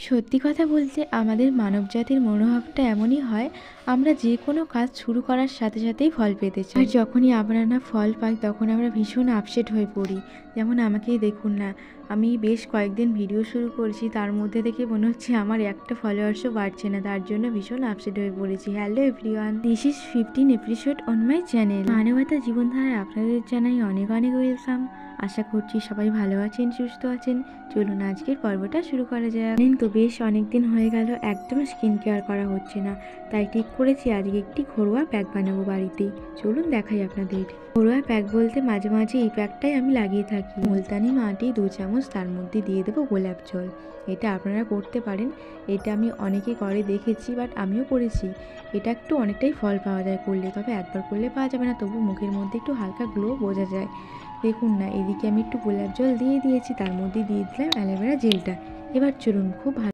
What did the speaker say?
সত্যি কথা বলতে আমাদের মানবজাতির মনোভাবটা এমনই হয়, আমরা যে কোনো কাজ শুরু করার সাথে সাথেই ফল পেতে চাই। আর যখনই আমরা না ফল পাই তখন আমরা ভীষণ আপসেট হয়ে পড়ি। যেমন আমাকেই দেখুন না, আমি বেশ কয়েকদিন ভিডিও শুরু করছি, তার মধ্যে থেকে মনে হচ্ছে আমার একটা ফলোয়ার্সও বাড়ছে না, তার জন্য ভীষণ আপসেট হয়ে পড়েছি। Hello everyone, this is 15 episode on my channel মানবতা জীবনধারায় আপনাদের জানাই অনেক অনেক ওয়েলকাম। আশা করছি সবাই ভালো আছেন, সুস্থ আছেন। চলুন আজকের পর্বটা শুরু করা যাক। জানেন তো, বেশ অনেকদিন হয়ে গেল একদম স্কিন কেয়ার করা হচ্ছে না, তাই ঠিক করেছি আজকে একটি ঘরোয়া প্যাক বানাবো বাড়িতেই। চলুন দেখাই আপনাদের। ঘরোয়া প্যাক বলতে মাঝে মাঝে এই প্যাকটাই আমি লাগিয়ে থাকি। মুলতানি মাটি 2 চামচ, তার মধ্যে দিয়ে দেবো গোলাপ জল। এটা আপনারা করতে পারেন, এটা আমি অনেকে করে দেখেছি, বাট আমিও করেছি। এটা একটু অনেকটাই ফল পাওয়া যায় করলে, তবে একবার করলে পাওয়া যাবে না, তবু মুখের মধ্যে একটু হালকা গ্লো বোঝা যায়। দেখুন না, এদিকে আমি একটু গোলাপ জল দিয়ে দিয়েছি, তার মধ্যে দিয়ে দিলাম অ্যালোভেরা জেলটা। এবার চলুন খুব ভালো